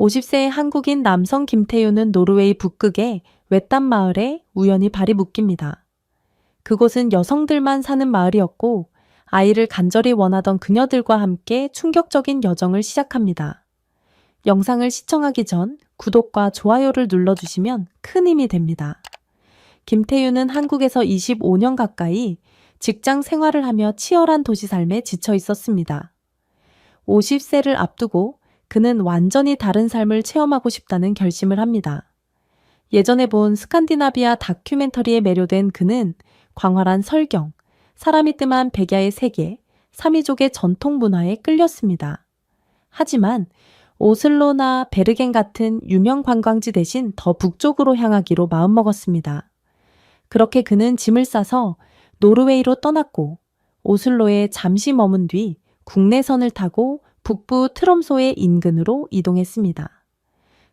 50세의 한국인 남성 김태유는 노르웨이 북극의 외딴 마을에 우연히 발이 묶입니다. 그곳은 여성들만 사는 마을이었고 아이를 간절히 원하던 그녀들과 함께 충격적인 여정을 시작합니다. 영상을 시청하기 전 구독과 좋아요를 눌러주시면 큰 힘이 됩니다. 김태유는 한국에서 25년 가까이 직장 생활을 하며 치열한 도시 삶에 지쳐 있었습니다. 50세를 앞두고 그는 완전히 다른 삶을 체험하고 싶다는 결심을 합니다. 예전에 본 스칸디나비아 다큐멘터리에 매료된 그는 광활한 설경, 사람이 뜸한 백야의 세계, 사미족의 전통 문화에 끌렸습니다. 하지만 오슬로나 베르겐 같은 유명 관광지 대신 더 북쪽으로 향하기로 마음먹었습니다. 그렇게 그는 짐을 싸서 노르웨이로 떠났고 오슬로에 잠시 머문 뒤 국내선을 타고 북부 트롬소의 인근으로 이동했습니다.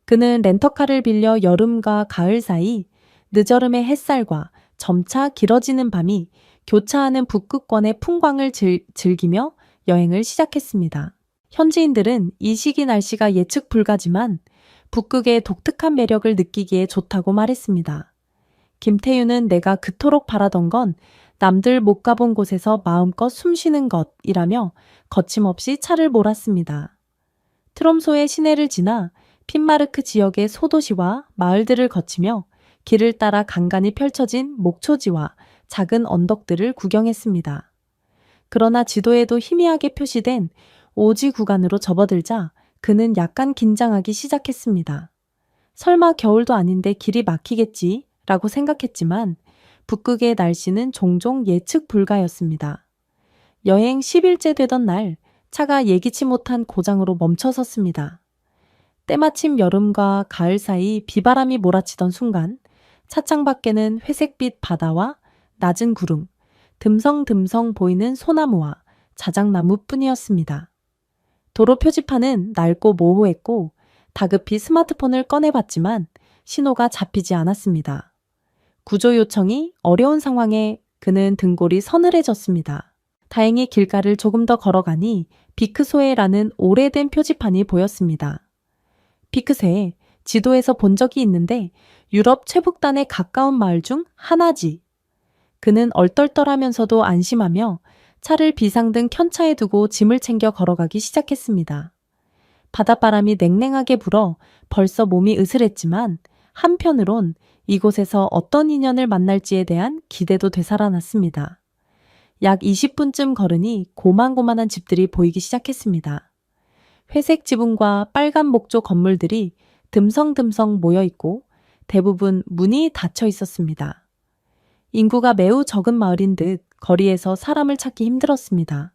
그는 렌터카를 빌려 여름과 가을 사이 늦여름의 햇살과 점차 길어지는 밤이 교차하는 북극권의 풍광을 즐기며 여행을 시작했습니다. 현지인들은 이 시기 날씨가 예측 불가지만 북극의 독특한 매력을 느끼기에 좋다고 말했습니다. 김태유는 내가 그토록 바라던 건 남들 못 가본 곳에서 마음껏 숨쉬는 것이라며 거침없이 차를 몰았습니다. 트롬소의 시내를 지나 핀마르크 지역의 소도시와 마을들을 거치며 길을 따라 간간히 펼쳐진 목초지와 작은 언덕들을 구경했습니다. 그러나 지도에도 희미하게 표시된 오지 구간으로 접어들자 그는 약간 긴장하기 시작했습니다. 설마 겨울도 아닌데 길이 막히겠지 라고 생각했지만 북극의 날씨는 종종 예측 불가였습니다. 여행 10일째 되던 날 차가 예기치 못한 고장으로 멈춰섰습니다. 때마침 여름과 가을 사이 비바람이 몰아치던 순간 차창 밖에는 회색빛 바다와 낮은 구름, 듬성듬성 보이는 소나무와 자작나무뿐이었습니다. 도로 표지판은 낡고 모호했고 다급히 스마트폰을 꺼내봤지만 신호가 잡히지 않았습니다. 구조 요청이 어려운 상황에 그는 등골이 서늘해졌습니다. 다행히 길가를 조금 더 걸어가니 비크소에라는 오래된 표지판이 보였습니다. 비크세, 지도에서 본 적이 있는데 유럽 최북단에 가까운 마을 중 하나지. 그는 얼떨떨하면서도 안심하며 차를 비상등 켠 차에 두고 짐을 챙겨 걸어가기 시작했습니다. 바닷바람이 냉랭하게 불어 벌써 몸이 으슬했지만 한편으론 이곳에서 어떤 인연을 만날지에 대한 기대도 되살아났습니다. 약 20분쯤 걸으니 고만고만한 집들이 보이기 시작했습니다. 회색 지붕과 빨간 목조 건물들이 듬성듬성 모여있고 대부분 문이 닫혀 있었습니다. 인구가 매우 적은 마을인 듯 거리에서 사람을 찾기 힘들었습니다.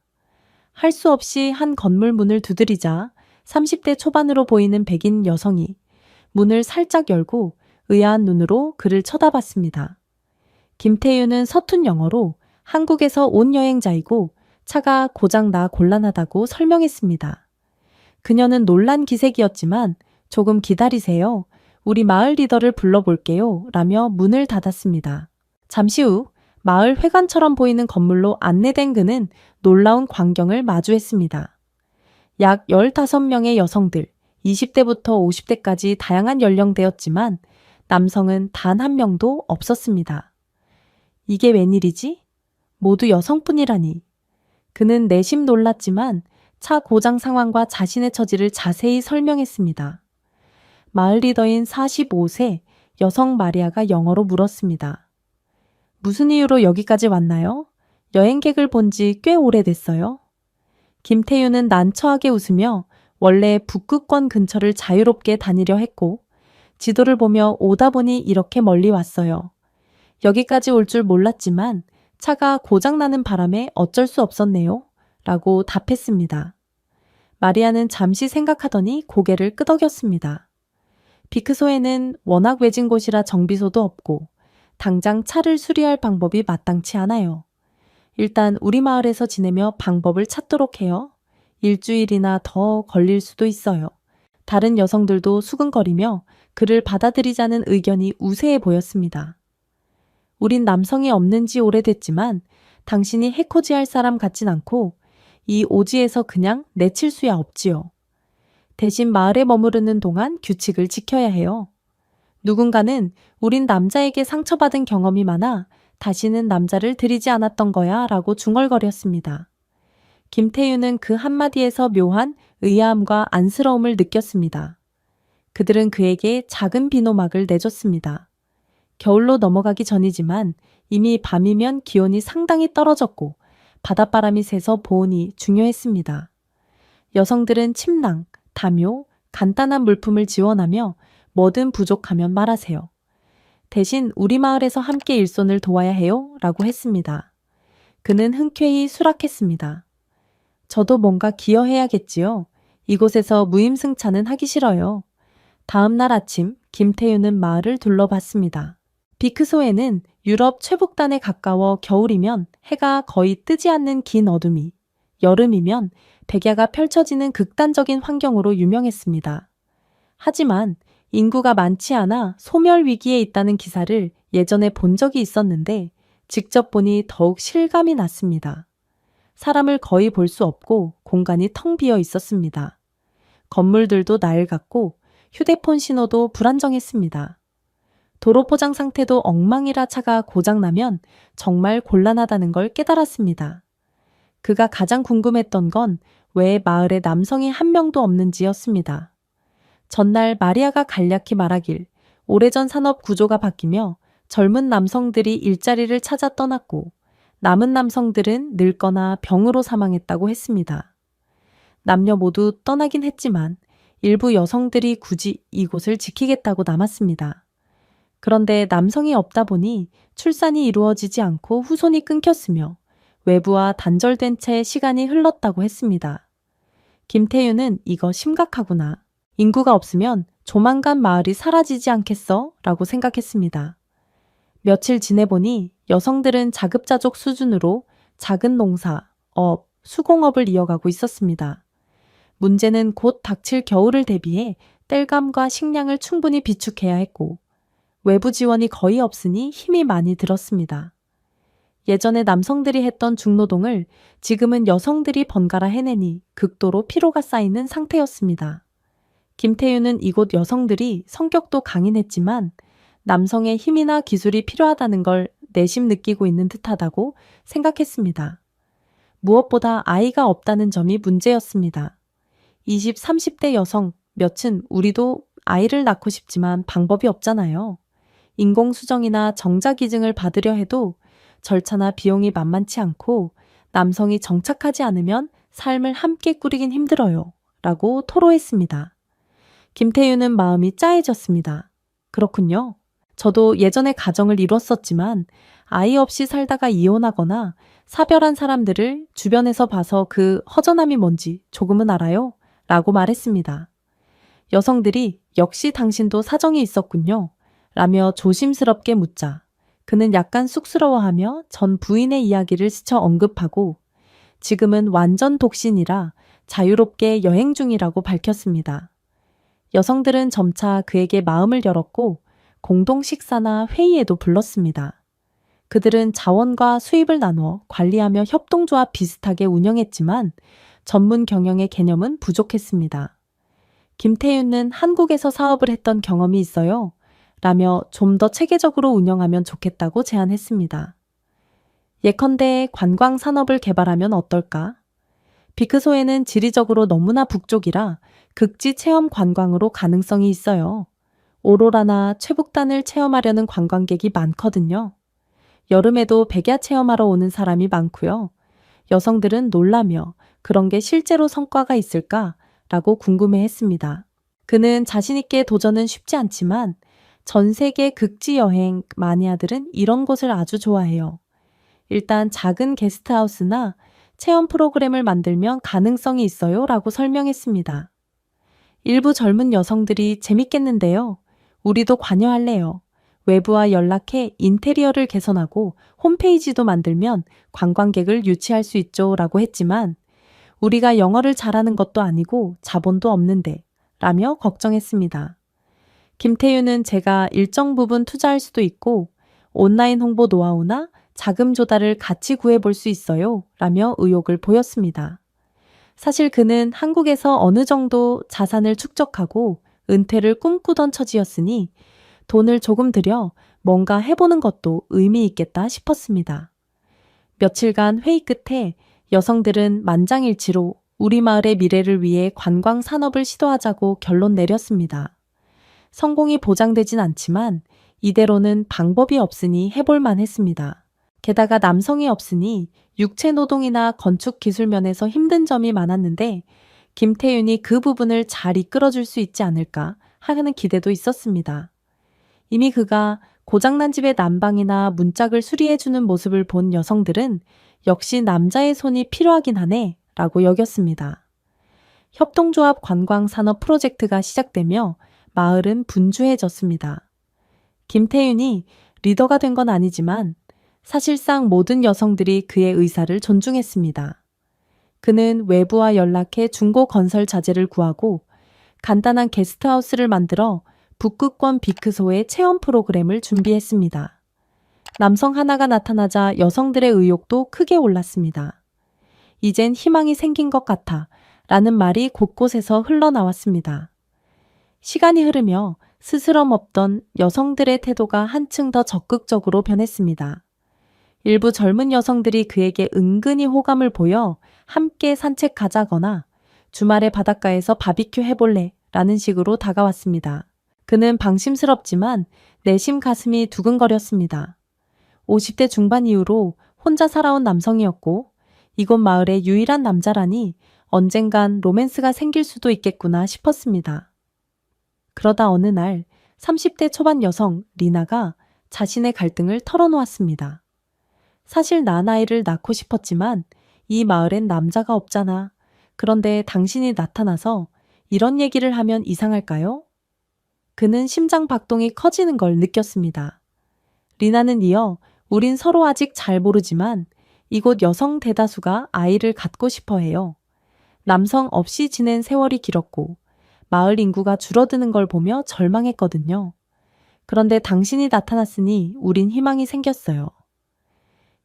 할 수 없이 한 건물 문을 두드리자 30대 초반으로 보이는 백인 여성이 문을 살짝 열고 의아한 눈으로 그를 쳐다봤습니다. 김태유는 서툰 영어로 한국에서 온 여행자이고 차가 고장나 곤란하다고 설명했습니다. 그녀는 놀란 기색이었지만 조금 기다리세요. 우리 마을 리더를 불러볼게요. 라며 문을 닫았습니다. 잠시 후 마을 회관처럼 보이는 건물로 안내된 그는 놀라운 광경을 마주했습니다. 약 15명의 여성들, 20대부터 50대까지 다양한 연령대였지만 남성은 단 한 명도 없었습니다. 이게 웬일이지? 모두 여성뿐이라니. 그는 내심 놀랐지만 차 고장 상황과 자신의 처지를 자세히 설명했습니다. 마을 리더인 45세 여성 마리아가 영어로 물었습니다. 무슨 이유로 여기까지 왔나요? 여행객을 본 지 꽤 오래됐어요. 김태유는 난처하게 웃으며 원래 북극권 근처를 자유롭게 다니려 했고 지도를 보며 오다 보니 이렇게 멀리 왔어요. 여기까지 올 줄 몰랐지만 차가 고장나는 바람에 어쩔 수 없었네요. 라고 답했습니다. 마리아는 잠시 생각하더니 고개를 끄덕였습니다. 비크소에는 워낙 외진 곳이라 정비소도 없고 당장 차를 수리할 방법이 마땅치 않아요. 일단 우리 마을에서 지내며 방법을 찾도록 해요. 일주일이나 더 걸릴 수도 있어요. 다른 여성들도 수근거리며 그를 받아들이자는 의견이 우세해 보였습니다. 우린 남성이 없는 지 오래됐지만 당신이 해코지할 사람 같진 않고 이 오지에서 그냥 내칠 수야 없지요. 대신 마을에 머무르는 동안 규칙을 지켜야 해요. 누군가는 우린 남자에게 상처받은 경험이 많아 다시는 남자를 들이지 않았던 거야 라고 중얼거렸습니다. 김태유는 그 한마디에서 묘한 의아함과 안쓰러움을 느꼈습니다. 그들은 그에게 작은 비노막을 내줬습니다. 겨울로 넘어가기 전이지만 이미 밤이면 기온이 상당히 떨어졌고 바닷바람이 세서 보온이 중요했습니다. 여성들은 침낭, 담요, 간단한 물품을 지원하며 뭐든 부족하면 말하세요. 대신 우리 마을에서 함께 일손을 도와야 해요 라고 했습니다. 그는 흔쾌히 수락했습니다. 저도 뭔가 기여해야겠지요. 이곳에서 무임승차는 하기 싫어요. 다음 날 아침 김태유는 마을을 둘러봤습니다. 비크소에는 유럽 최북단에 가까워 겨울이면 해가 거의 뜨지 않는 긴 어둠이, 여름이면 백야가 펼쳐지는 극단적인 환경으로 유명했습니다. 하지만 인구가 많지 않아 소멸 위기에 있다는 기사를 예전에 본 적이 있었는데 직접 보니 더욱 실감이 났습니다. 사람을 거의 볼 수 없고 공간이 텅 비어 있었습니다. 건물들도 낡았고 휴대폰 신호도 불안정했습니다. 도로 포장 상태도 엉망이라 차가 고장나면 정말 곤란하다는 걸 깨달았습니다. 그가 가장 궁금했던 건 왜 마을에 남성이 한 명도 없는지였습니다. 전날 마리아가 간략히 말하길 오래전 산업 구조가 바뀌며 젊은 남성들이 일자리를 찾아 떠났고 남은 남성들은 늙거나 병으로 사망했다고 했습니다. 남녀 모두 떠나긴 했지만 일부 여성들이 굳이 이곳을 지키겠다고 남았습니다. 그런데 남성이 없다 보니 출산이 이루어지지 않고 후손이 끊겼으며 외부와 단절된 채 시간이 흘렀다고 했습니다. 김태유는 이거 심각하구나. 인구가 없으면 조만간 마을이 사라지지 않겠어? 라고 생각했습니다. 며칠 지내보니 여성들은 자급자족 수준으로 작은 농사, 업, 수공업을 이어가고 있었습니다. 문제는 곧 닥칠 겨울을 대비해 땔감과 식량을 충분히 비축해야 했고 외부 지원이 거의 없으니 힘이 많이 들었습니다. 예전에 남성들이 했던 중노동을 지금은 여성들이 번갈아 해내니 극도로 피로가 쌓이는 상태였습니다. 김태유는 이곳 여성들이 성격도 강인했지만 남성의 힘이나 기술이 필요하다는 걸 내심 느끼고 있는 듯하다고 생각했습니다. 무엇보다 아이가 없다는 점이 문제였습니다. 20, 30대 여성 몇은 우리도 아이를 낳고 싶지만 방법이 없잖아요. 인공수정이나 정자기증을 받으려 해도 절차나 비용이 만만치 않고 남성이 정착하지 않으면 삶을 함께 꾸리긴 힘들어요. 라고 토로했습니다. 김태유는 마음이 짜해졌습니다. 그렇군요. 저도 예전에 가정을 이뤘었지만 아이 없이 살다가 이혼하거나 사별한 사람들을 주변에서 봐서 그 허전함이 뭔지 조금은 알아요. 라고 말했습니다. 여성들이 역시 당신도 사정이 있었군요. 라며 조심스럽게 묻자 그는 약간 쑥스러워하며 전 부인의 이야기를 스쳐 언급하고 지금은 완전 독신이라 자유롭게 여행 중이라고 밝혔습니다. 여성들은 점차 그에게 마음을 열었고 공동 식사나 회의에도 불렀습니다. 그들은 자원과 수입을 나누어 관리하며 협동조합 비슷하게 운영했지만 전문 경영의 개념은 부족했습니다. 김태윤은 한국에서 사업을 했던 경험이 있어요. 라며 좀 더 체계적으로 운영하면 좋겠다고 제안했습니다. 예컨대 관광 산업을 개발하면 어떨까? 비크소에는 지리적으로 너무나 북쪽이라 극지 체험 관광으로 가능성이 있어요. 오로라나 최북단을 체험하려는 관광객이 많거든요. 여름에도 백야 체험하러 오는 사람이 많고요. 여성들은 놀라며 그런 게 실제로 성과가 있을까? 라고 궁금해했습니다. 그는 자신있게 도전은 쉽지 않지만 전 세계 극지 여행 마니아들은 이런 곳을 아주 좋아해요. 일단 작은 게스트하우스나 체험 프로그램을 만들면 가능성이 있어요 라고 설명했습니다. 일부 젊은 여성들이 재밌겠는데요. 우리도 관여할래요. 외부와 연락해 인테리어를 개선하고 홈페이지도 만들면 관광객을 유치할 수 있죠 라고 했지만 우리가 영어를 잘하는 것도 아니고 자본도 없는데 라며 걱정했습니다. 김태유는 제가 일정 부분 투자할 수도 있고 온라인 홍보 노하우나 자금 조달을 같이 구해볼 수 있어요 라며 의욕을 보였습니다. 사실 그는 한국에서 어느 정도 자산을 축적하고 은퇴를 꿈꾸던 처지였으니 돈을 조금 들여 뭔가 해보는 것도 의미 있겠다 싶었습니다. 며칠간 회의 끝에 여성들은 만장일치로 우리 마을의 미래를 위해 관광 산업을 시도하자고 결론 내렸습니다. 성공이 보장되진 않지만 이대로는 방법이 없으니 해볼만 했습니다. 게다가 남성이 없으니 육체 노동이나 건축 기술 면에서 힘든 점이 많았는데 김태윤이 그 부분을 잘 이끌어줄 수 있지 않을까 하는 기대도 있었습니다. 이미 그가 고장난 집의 난방이나 문짝을 수리해주는 모습을 본 여성들은 역시 남자의 손이 필요하긴 하네 라고 여겼습니다. 협동조합 관광산업 프로젝트가 시작되며 마을은 분주해졌습니다. 김태윤이 리더가 된 건 아니지만 사실상 모든 여성들이 그의 의사를 존중했습니다. 그는 외부와 연락해 중고 건설 자재를 구하고 간단한 게스트하우스를 만들어 북극권 비크소의 체험 프로그램을 준비했습니다. 남성 하나가 나타나자 여성들의 의욕도 크게 올랐습니다. 이젠 희망이 생긴 것 같아 라는 말이 곳곳에서 흘러나왔습니다. 시간이 흐르며 스스럼 없던 여성들의 태도가 한층 더 적극적으로 변했습니다. 일부 젊은 여성들이 그에게 은근히 호감을 보여 함께 산책가자거나 주말에 바닷가에서 바비큐 해볼래 라는 식으로 다가왔습니다. 그는 방심스럽지만 내심 가슴이 두근거렸습니다. 50대 중반 이후로 혼자 살아온 남성이었고 이곳 마을의 유일한 남자라니 언젠간 로맨스가 생길 수도 있겠구나 싶었습니다. 그러다 어느 날 30대 초반 여성 리나가 자신의 갈등을 털어놓았습니다. 사실 난 아이를 낳고 싶었지만 이 마을엔 남자가 없잖아. 그런데 당신이 나타나서 이런 얘기를 하면 이상할까요? 그는 심장 박동이 커지는 걸 느꼈습니다. 리나는 이어 우린 서로 아직 잘 모르지만 이곳 여성 대다수가 아이를 갖고 싶어 해요. 남성 없이 지낸 세월이 길었고 마을 인구가 줄어드는 걸 보며 절망했거든요. 그런데 당신이 나타났으니 우린 희망이 생겼어요.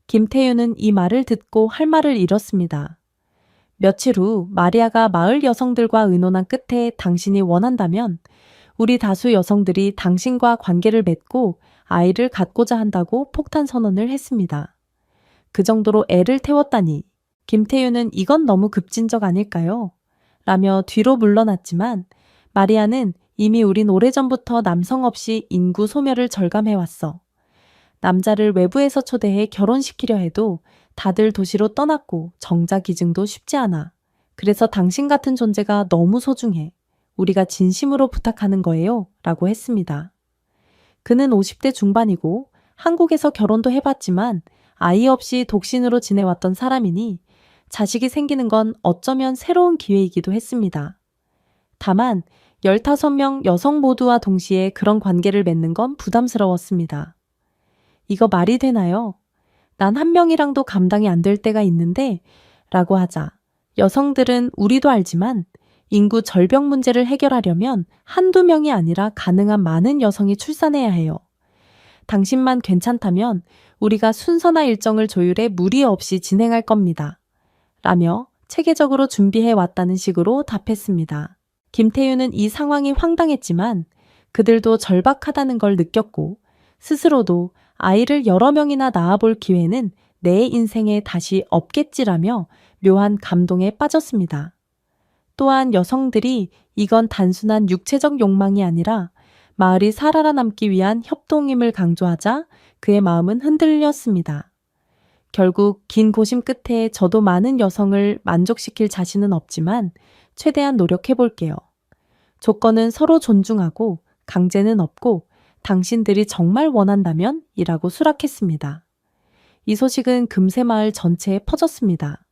김태윤은 이 말을 듣고 할 말을 잃었습니다. 며칠 후 마리아가 마을 여성들과 의논한 끝에 당신이 원한다면 우리 다수 여성들이 당신과 관계를 맺고 아이를 갖고자 한다고 폭탄 선언을 했습니다. 그 정도로 애를 태웠다니 김태윤은 이건 너무 급진적 아닐까요? 라며 뒤로 물러났지만 마리아는 이미 우린 오래전부터 남성 없이 인구 소멸을 절감해왔어. 남자를 외부에서 초대해 결혼시키려 해도 다들 도시로 떠났고 정자 기증도 쉽지 않아. 그래서 당신 같은 존재가 너무 소중해. 우리가 진심으로 부탁하는 거예요. 라고 했습니다. 그는 50대 중반이고 한국에서 결혼도 해봤지만 아이 없이 독신으로 지내왔던 사람이니 자식이 생기는 건 어쩌면 새로운 기회이기도 했습니다. 다만 15명 여성 모두와 동시에 그런 관계를 맺는 건 부담스러웠습니다. 이거 말이 되나요? 난 한 명이랑도 감당이 안 될 때가 있는데 라고 하자 여성들은 우리도 알지만 인구 절벽 문제를 해결하려면 한두 명이 아니라 가능한 많은 여성이 출산해야 해요. 당신만 괜찮다면 우리가 순서나 일정을 조율해 무리 없이 진행할 겁니다. 라며 체계적으로 준비해 왔다는 식으로 답했습니다. 김태윤은 이 상황이 황당했지만 그들도 절박하다는 걸 느꼈고 스스로도 아이를 여러 명이나 낳아볼 기회는 내 인생에 다시 없겠지라며 묘한 감동에 빠졌습니다. 또한 여성들이 이건 단순한 육체적 욕망이 아니라 마을이 살아남기 위한 협동임을 강조하자 그의 마음은 흔들렸습니다. 결국 긴 고심 끝에 저도 많은 여성을 만족시킬 자신은 없지만 최대한 노력해 볼게요. 조건은 서로 존중하고 강제는 없고 당신들이 정말 원한다면 이라고 수락했습니다. 이 소식은 금세 마을 전체에 퍼졌습니다.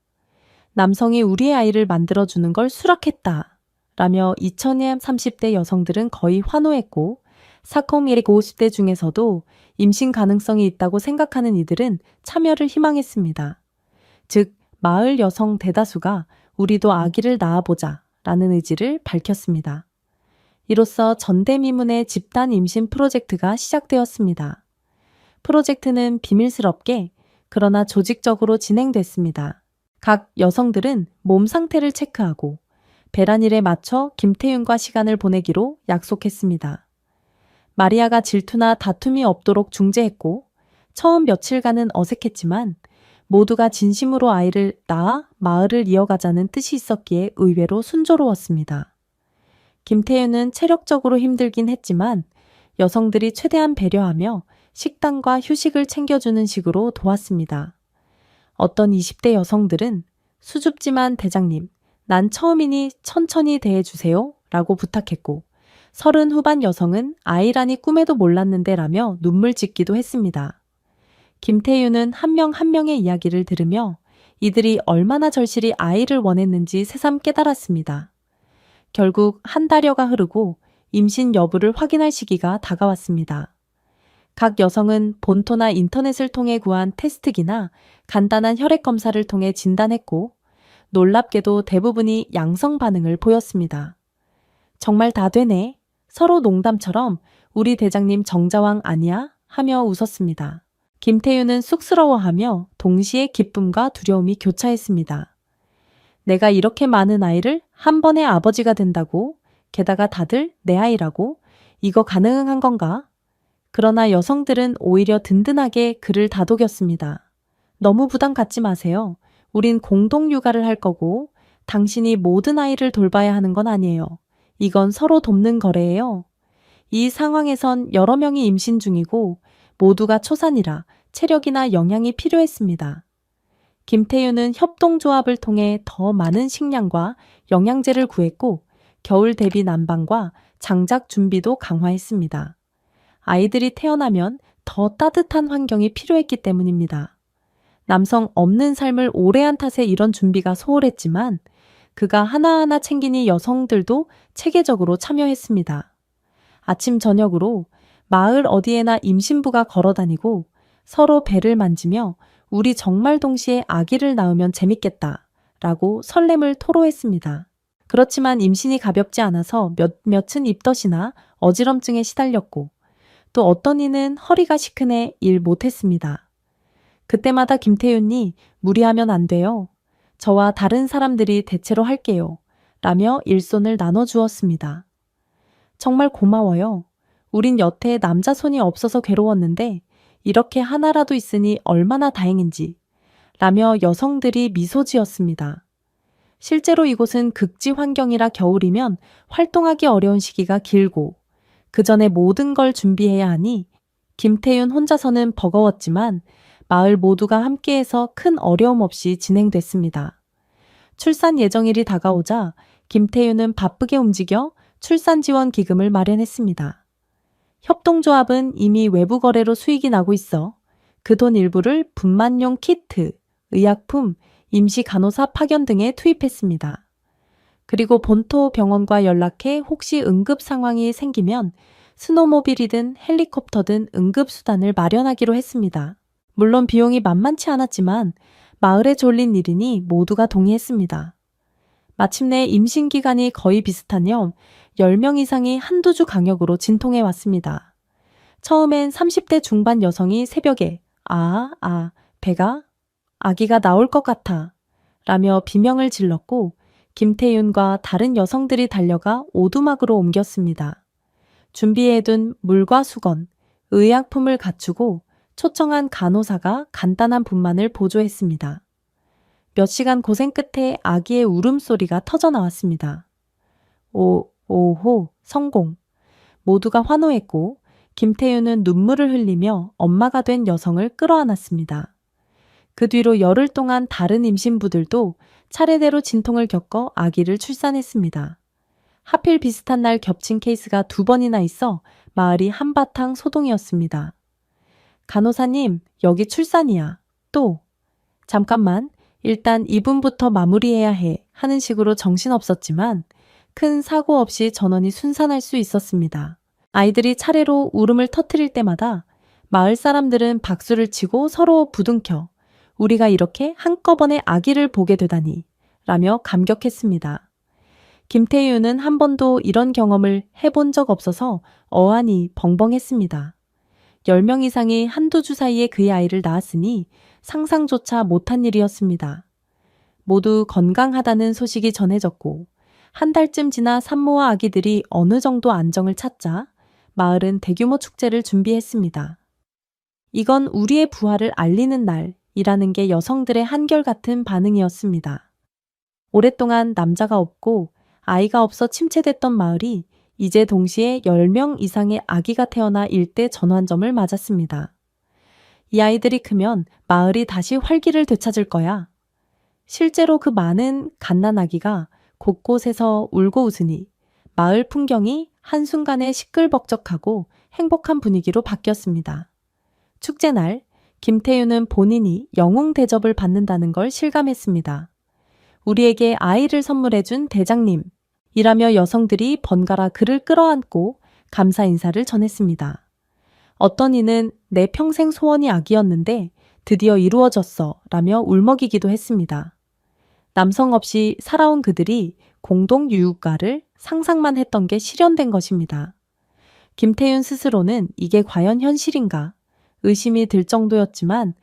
남성이 우리의 아이를 만들어주는 걸 수락했다 라며 2030대 여성들은 거의 환호했고 40-50대 중에서도 임신 가능성이 있다고 생각하는 이들은 참여를 희망했습니다. 즉 마을 여성 대다수가 우리도 아기를 낳아보자 라는 의지를 밝혔습니다. 이로써 전대미문의 집단 임신 프로젝트가 시작되었습니다. 프로젝트는 비밀스럽게 그러나 조직적으로 진행됐습니다. 각 여성들은 몸 상태를 체크하고 배란일에 맞춰 김태윤과 시간을 보내기로 약속했습니다. 마리아가 질투나 다툼이 없도록 중재했고 처음 며칠간은 어색했지만 모두가 진심으로 아이를 낳아 마을을 이어가자는 뜻이 있었기에 의외로 순조로웠습니다. 김태윤은 체력적으로 힘들긴 했지만 여성들이 최대한 배려하며 식단과 휴식을 챙겨주는 식으로 도왔습니다. 어떤 20대 여성들은 수줍지만 대장님, 난 처음이니 천천히 대해주세요 라고 부탁했고 30 후반 여성은 아이라니 꿈에도 몰랐는데 라며 눈물 짓기도 했습니다. 김태윤은 한 명 한 명의 이야기를 들으며 이들이 얼마나 절실히 아이를 원했는지 새삼 깨달았습니다. 결국 한 달여가 흐르고 임신 여부를 확인할 시기가 다가왔습니다. 각 여성은 본토나 인터넷을 통해 구한 테스트기나 간단한 혈액 검사를 통해 진단했고 놀랍게도 대부분이 양성 반응을 보였습니다. 정말 다 되네. 서로 농담처럼 우리 대장님 정자왕 아니야? 하며 웃었습니다. 김태윤은 쑥스러워하며 동시에 기쁨과 두려움이 교차했습니다. 내가 이렇게 많은 아이를 한 번에 아버지가 된다고? 게다가 다들 내 아이라고? 이거 가능한 건가? 그러나 여성들은 오히려 든든하게 그를 다독였습니다. 너무 부담 갖지 마세요. 우린 공동 육아를 할 거고 당신이 모든 아이를 돌봐야 하는 건 아니에요. 이건 서로 돕는 거래예요. 이 상황에선 여러 명이 임신 중이고 모두가 초산이라 체력이나 영양이 필요했습니다. 김태윤은 협동조합을 통해 더 많은 식량과 영양제를 구했고 겨울 대비 난방과 장작 준비도 강화했습니다. 아이들이 태어나면 더 따뜻한 환경이 필요했기 때문입니다. 남성 없는 삶을 오래 한 탓에 이런 준비가 소홀했지만 그가 하나하나 챙기니 여성들도 체계적으로 참여했습니다. 아침 저녁으로 마을 어디에나 임신부가 걸어다니고 서로 배를 만지며 우리 정말 동시에 아기를 낳으면 재밌겠다 라고 설렘을 토로했습니다. 그렇지만 임신이 가볍지 않아서 몇몇은 입덧이나 어지럼증에 시달렸고 또 어떤 이는 허리가 시큰해 일 못했습니다. 그때마다 김태윤이 무리하면 안 돼요. 저와 다른 사람들이 대체로 할게요. 라며 일손을 나눠주었습니다. 정말 고마워요. 우린 여태 남자 손이 없어서 괴로웠는데 이렇게 하나라도 있으니 얼마나 다행인지 라며 여성들이 미소 지었습니다. 실제로 이곳은 극지 환경이라 겨울이면 활동하기 어려운 시기가 길고 그 전에 모든 걸 준비해야 하니 김태윤 혼자서는 버거웠지만 마을 모두가 함께해서 큰 어려움 없이 진행됐습니다. 출산 예정일이 다가오자 김태윤은 바쁘게 움직여 출산 지원 기금을 마련했습니다. 협동조합은 이미 외부 거래로 수익이 나고 있어 그 돈 일부를 분만용 키트, 의약품, 임시 간호사 파견 등에 투입했습니다. 그리고 본토 병원과 연락해 혹시 응급 상황이 생기면 스노모빌이든 헬리콥터든 응급수단을 마련하기로 했습니다. 물론 비용이 만만치 않았지만 마을에 졸린 일이니 모두가 동의했습니다. 마침내 임신 기간이 거의 비슷하며 10명 이상이 한두 주 간격으로 진통해 왔습니다. 처음엔 30대 중반 여성이 새벽에 배가 아기가 나올 것 같아 라며 비명을 질렀고 김태윤과 다른 여성들이 달려가 오두막으로 옮겼습니다. 준비해둔 물과 수건, 의약품을 갖추고 초청한 간호사가 간단한 분만을 보조했습니다. 몇 시간 고생 끝에 아기의 울음소리가 터져 나왔습니다. 오호, 성공. 모두가 환호했고 김태윤은 눈물을 흘리며 엄마가 된 여성을 끌어안았습니다. 그 뒤로 열흘 동안 다른 임신부들도 차례대로 진통을 겪어 아기를 출산했습니다. 하필 비슷한 날 겹친 케이스가 2번이나 있어 마을이 한바탕 소동이었습니다. 간호사님, 여기 출산이야. 또. 잠깐만, 일단 이분부터 마무리해야 해 하는 식으로 정신없었지만 큰 사고 없이 전원이 순산할 수 있었습니다. 아이들이 차례로 울음을 터뜨릴 때마다 마을 사람들은 박수를 치고 서로 부둥켜 우리가 이렇게 한꺼번에 아기를 보게 되다니 라며 감격했습니다. 김태윤은 한 번도 이런 경험을 해본 적 없어서 어안이 벙벙했습니다. 10명 이상이 한두 주 사이에 그의 아이를 낳았으니 상상조차 못한 일이었습니다. 모두 건강하다는 소식이 전해졌고 한 달쯤 지나 산모와 아기들이 어느 정도 안정을 찾자 마을은 대규모 축제를 준비했습니다. 이건 우리의 부활을 알리는 날이라는 게 여성들의 한결같은 반응이었습니다. 오랫동안 남자가 없고 아이가 없어 침체됐던 마을이 이제 동시에 10명 이상의 아기가 태어나 일대 전환점을 맞았습니다. 이 아이들이 크면 마을이 다시 활기를 되찾을 거야. 실제로 그 많은 갓난아기가 곳곳에서 울고 웃으니 마을 풍경이 한순간에 시끌벅적하고 행복한 분위기로 바뀌었습니다. 축제날, 김태윤은 본인이 영웅 대접을 받는다는 걸 실감했습니다. 우리에게 아이를 선물해준 대장님, 이라며 여성들이 번갈아 그를 끌어안고 감사 인사를 전했습니다. 어떤 이는 내 평생 소원이 아기였는데 드디어 이루어졌어 라며 울먹이기도 했습니다. 남성 없이 살아온 그들이 공동 유육가를 상상만 했던 게 실현된 것입니다. 김태윤 스스로는 이게 과연 현실인가 의심이 들 정도였지만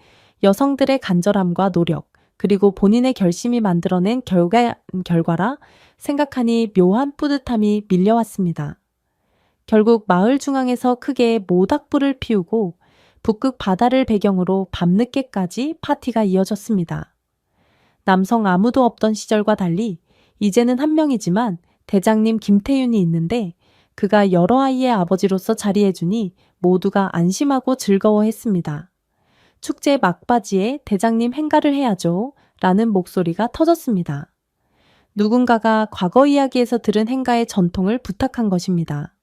여성들의 간절함과 노력 그리고 본인의 결심이 만들어낸 결과라 생각하니 묘한 뿌듯함이 밀려왔습니다. 결국 마을 중앙에서 크게 모닥불을 피우고 북극 바다를 배경으로 밤늦게까지 파티가 이어졌습니다. 남성 아무도 없던 시절과 달리 이제는 한 명이지만 대장님 김태윤이 있는데 그가 여러 아이의 아버지로서 자리해주니 모두가 안심하고 즐거워했습니다. 축제 막바지에 대장님 행가를 해야죠 라는 목소리가 터졌습니다. 누군가가 과거 이야기에서 들은 행가의 전통을 부탁한 것입니다.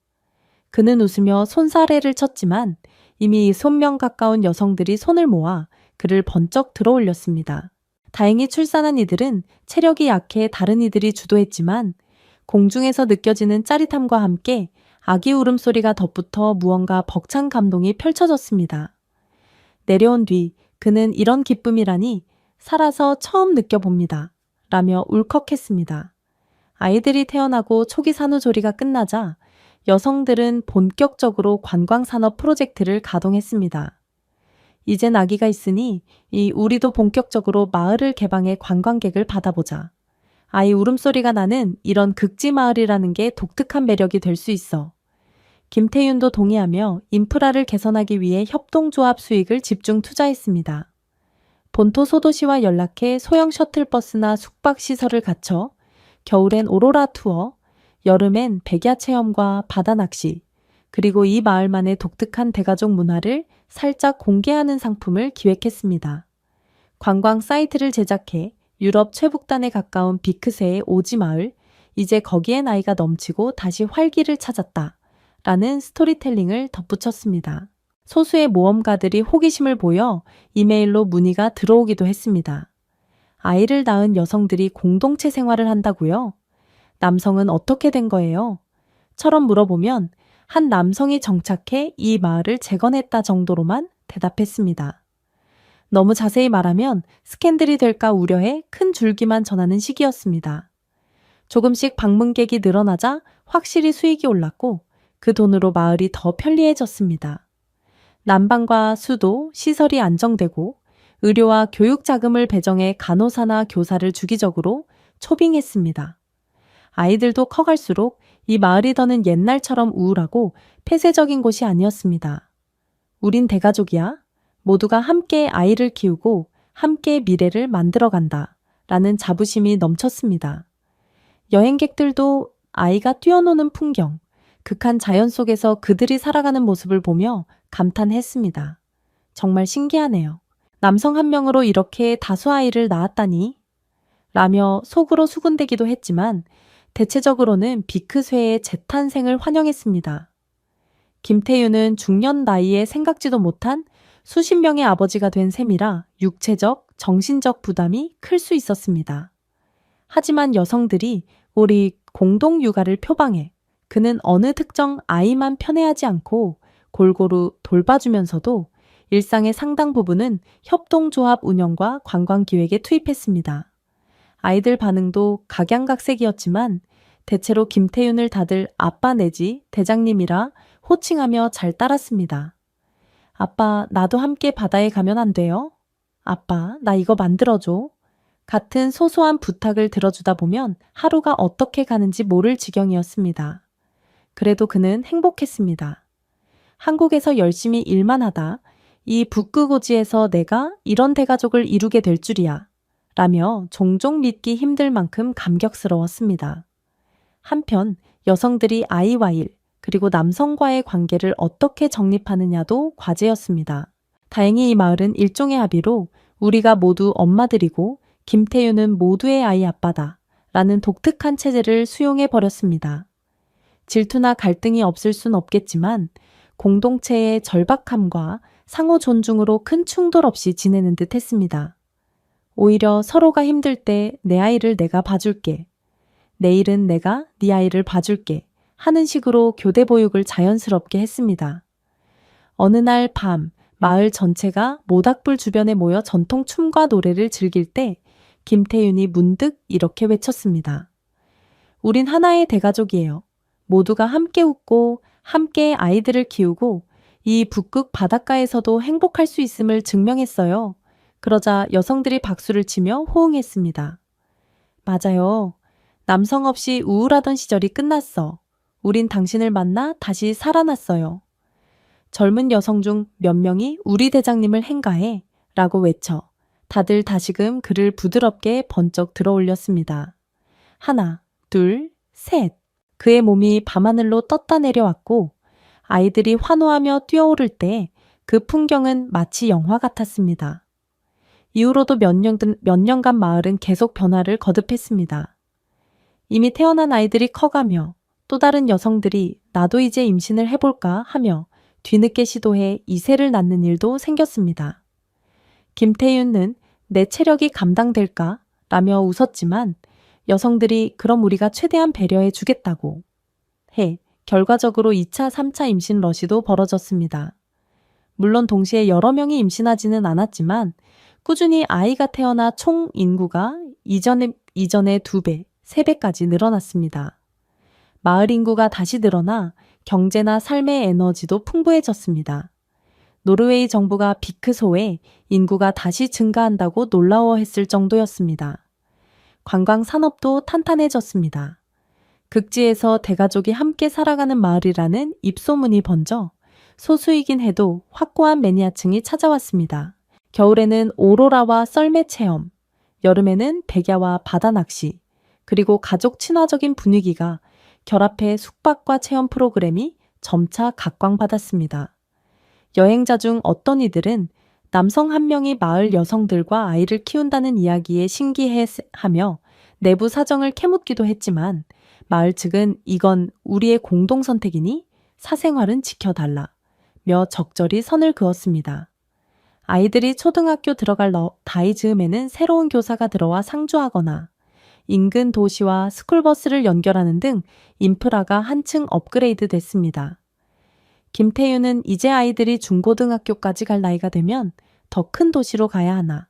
그는 웃으며 손사래를 쳤지만 이미 손명 가까운 여성들이 손을 모아 그를 번쩍 들어올렸습니다. 다행히 출산한 이들은 체력이 약해 다른 이들이 주도했지만 공중에서 느껴지는 짜릿함과 함께 아기 울음소리가 덧붙어 무언가 벅찬 감동이 펼쳐졌습니다. 내려온 뒤 그는 이런 기쁨이라니 살아서 처음 느껴봅니다. 라며 울컥했습니다. 아이들이 태어나고 초기 산후조리가 끝나자 여성들은 본격적으로 관광산업 프로젝트를 가동했습니다. 이젠 아기가 있으니 우리도 본격적으로 마을을 개방해 관광객을 받아보자. 아이 울음소리가 나는 이런 극지 마을이라는 게 독특한 매력이 될 수 있어. 김태윤도 동의하며 인프라를 개선하기 위해 협동조합 수익을 집중 투자했습니다. 본토 소도시와 연락해 소형 셔틀버스나 숙박시설을 갖춰 겨울엔 오로라 투어, 여름엔 백야 체험과 바다 낚시, 그리고 이 마을만의 독특한 대가족 문화를 살짝 공개하는 상품을 기획했습니다. 관광 사이트를 제작해 유럽 최북단에 가까운 비크세의 오지 마을, 이제 거기엔 아이가 넘치고 다시 활기를 찾았다. 라는 스토리텔링을 덧붙였습니다. 소수의 모험가들이 호기심을 보여 이메일로 문의가 들어오기도 했습니다. 아이를 낳은 여성들이 공동체 생활을 한다고요? 남성은 어떻게 된 거예요? 처럼 물어보면 한 남성이 정착해 이 마을을 재건했다 정도로만 대답했습니다. 너무 자세히 말하면 스캔들이 될까 우려해 큰 줄기만 전하는 시기였습니다. 조금씩 방문객이 늘어나자 확실히 수익이 올랐고 그 돈으로 마을이 더 편리해졌습니다. 난방과 수도, 시설이 안정되고 의료와 교육 자금을 배정해 간호사나 교사를 주기적으로 초빙했습니다. 아이들도 커갈수록 이 마을이 더는 옛날처럼 우울하고 폐쇄적인 곳이 아니었습니다. 우린 대가족이야. 모두가 함께 아이를 키우고 함께 미래를 만들어간다. 라는 자부심이 넘쳤습니다. 여행객들도 아이가 뛰어노는 풍경, 극한 자연 속에서 그들이 살아가는 모습을 보며 감탄했습니다. 정말 신기하네요. 남성 한 명으로 이렇게 다수 아이를 낳았다니? 라며 속으로 수군대기도 했지만 대체적으로는 비크쇠의 재탄생을 환영했습니다. 김태윤은 중년 나이에 생각지도 못한 수십 명의 아버지가 된 셈이라 육체적, 정신적 부담이 클 수 있었습니다. 하지만 여성들이 우리 공동 육아를 표방해 그는 어느 특정 아이만 편애하지 않고 골고루 돌봐주면서도 일상의 상당 부분은 협동조합 운영과 관광 기획에 투입했습니다. 아이들 반응도 각양각색이었지만 대체로 김태윤을 다들 아빠 내지 대장님이라 호칭하며 잘 따랐습니다. 아빠, 나도 함께 바다에 가면 안 돼요? 아빠, 나 이거 만들어줘. 같은 소소한 부탁을 들어주다 보면 하루가 어떻게 가는지 모를 지경이었습니다. 그래도 그는 행복했습니다. 한국에서 열심히 일만 하다 이 북극오지에서 내가 이런 대가족을 이루게 될 줄이야 라며 종종 믿기 힘들 만큼 감격스러웠습니다. 한편 여성들이 아이와 일, 그리고 남성과의 관계를 어떻게 정립하느냐도 과제였습니다. 다행히 이 마을은 일종의 합의로 우리가 모두 엄마들이고 김태윤은 모두의 아이 아빠다 라는 독특한 체제를 수용해 버렸습니다. 질투나 갈등이 없을 순 없겠지만 공동체의 절박함과 상호 존중으로 큰 충돌 없이 지내는 듯 했습니다. 오히려 서로가 힘들 때 내 아이를 내가 봐줄게. 내일은 내가 네 아이를 봐줄게. 하는 식으로 교대 보육을 자연스럽게 했습니다. 어느 날 밤 마을 전체가 모닥불 주변에 모여 전통 춤과 노래를 즐길 때 김태윤이 문득 이렇게 외쳤습니다. 우린 하나의 대가족이에요. 모두가 함께 웃고 함께 아이들을 키우고 이 북극 바닷가에서도 행복할 수 있음을 증명했어요. 그러자 여성들이 박수를 치며 호응했습니다. 맞아요. 남성 없이 우울하던 시절이 끝났어. 우린 당신을 만나 다시 살아났어요. 젊은 여성 중 몇 명이 우리 대장님을 행가해 라고 외쳐 다들 다시금 그를 부드럽게 번쩍 들어 올렸습니다. 하나, 둘, 셋. 그의 몸이 밤하늘로 떴다 내려왔고 아이들이 환호하며 뛰어오를 때 그 풍경은 마치 영화 같았습니다. 이후로도 몇 년간 마을은 계속 변화를 거듭했습니다. 이미 태어난 아이들이 커가며 또 다른 여성들이 나도 이제 임신을 해볼까 하며 뒤늦게 시도해 이세를 낳는 일도 생겼습니다. 김태윤은 내 체력이 감당될까? 라며 웃었지만 여성들이 그럼 우리가 최대한 배려해 주겠다고 해 결과적으로 2차, 3차 임신 러시도 벌어졌습니다. 물론 동시에 여러 명이 임신하지는 않았지만 꾸준히 아이가 태어나 총 인구가 이전의 2배, 3배까지 늘어났습니다. 마을 인구가 다시 늘어나 경제나 삶의 에너지도 풍부해졌습니다. 노르웨이 정부가 비크소에 인구가 다시 증가한다고 놀라워했을 정도였습니다. 관광 산업도 탄탄해졌습니다. 극지에서 대가족이 함께 살아가는 마을이라는 입소문이 번져 소수이긴 해도 확고한 매니아층이 찾아왔습니다. 겨울에는 오로라와 썰매 체험, 여름에는 백야와 바다 낚시, 그리고 가족 친화적인 분위기가 결합해 숙박과 체험 프로그램이 점차 각광받았습니다. 여행자 중 어떤 이들은 남성 한 명이 마을 여성들과 아이를 키운다는 이야기에 신기해하며 내부 사정을 캐묻기도 했지만 마을 측은 이건 우리의 공동 선택이니 사생활은 지켜달라 며 적절히 선을 그었습니다. 아이들이 초등학교 들어갈 나이 즈음에는 새로운 교사가 들어와 상주하거나 인근 도시와 스쿨버스를 연결하는 등 인프라가 한층 업그레이드 됐습니다. 김태윤은 이제 아이들이 중고등학교까지 갈 나이가 되면 더 큰 도시로 가야 하나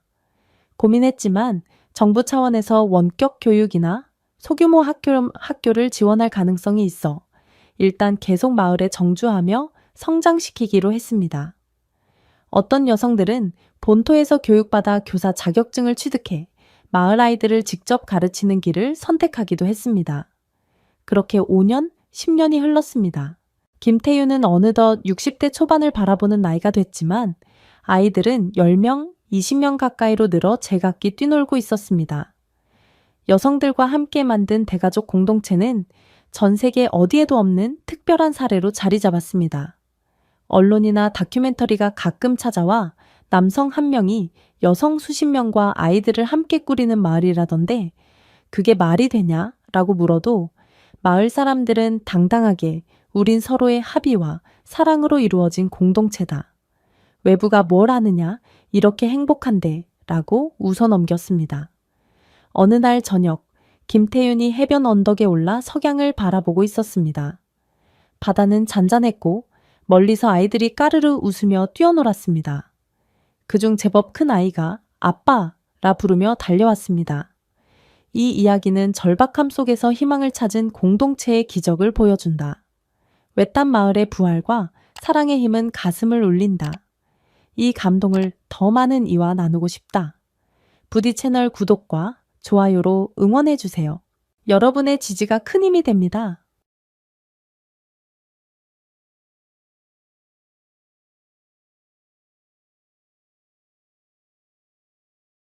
고민했지만 정부 차원에서 원격 교육이나 소규모 학교를 지원할 가능성이 있어 일단 계속 마을에 정주하며 성장시키기로 했습니다. 어떤 여성들은 본토에서 교육받아 교사 자격증을 취득해 마을 아이들을 직접 가르치는 길을 선택하기도 했습니다. 그렇게 5년, 10년이 흘렀습니다. 김태윤은 어느덧 60대 초반을 바라보는 나이가 됐지만 아이들은 10명, 20명 가까이로 늘어 제각기 뛰놀고 있었습니다. 여성들과 함께 만든 대가족 공동체는 전 세계 어디에도 없는 특별한 사례로 자리 잡았습니다. 언론이나 다큐멘터리가 가끔 찾아와 남성 한 명이 여성 수십 명과 아이들을 함께 꾸리는 마을이라던데 그게 말이 되냐? 라고 물어도 마을 사람들은 당당하게 우린 서로의 합의와 사랑으로 이루어진 공동체다. 외부가 뭘 아느냐? 이렇게 행복한데 라고 웃어넘겼습니다. 어느 날 저녁 김태윤이 해변 언덕에 올라 석양을 바라보고 있었습니다. 바다는 잔잔했고 멀리서 아이들이 까르르 웃으며 뛰어놀았습니다. 그중 제법 큰 아이가 아빠라 부르며 달려왔습니다. 이 이야기는 절박함 속에서 희망을 찾은 공동체의 기적을 보여준다. 외딴 마을의 부활과 사랑의 힘은 가슴을 울린다. 이 감동을 더 많은 이와 나누고 싶다. 부디 채널 구독과 좋아요로 응원해주세요. 여러분의 지지가 큰 힘이 됩니다.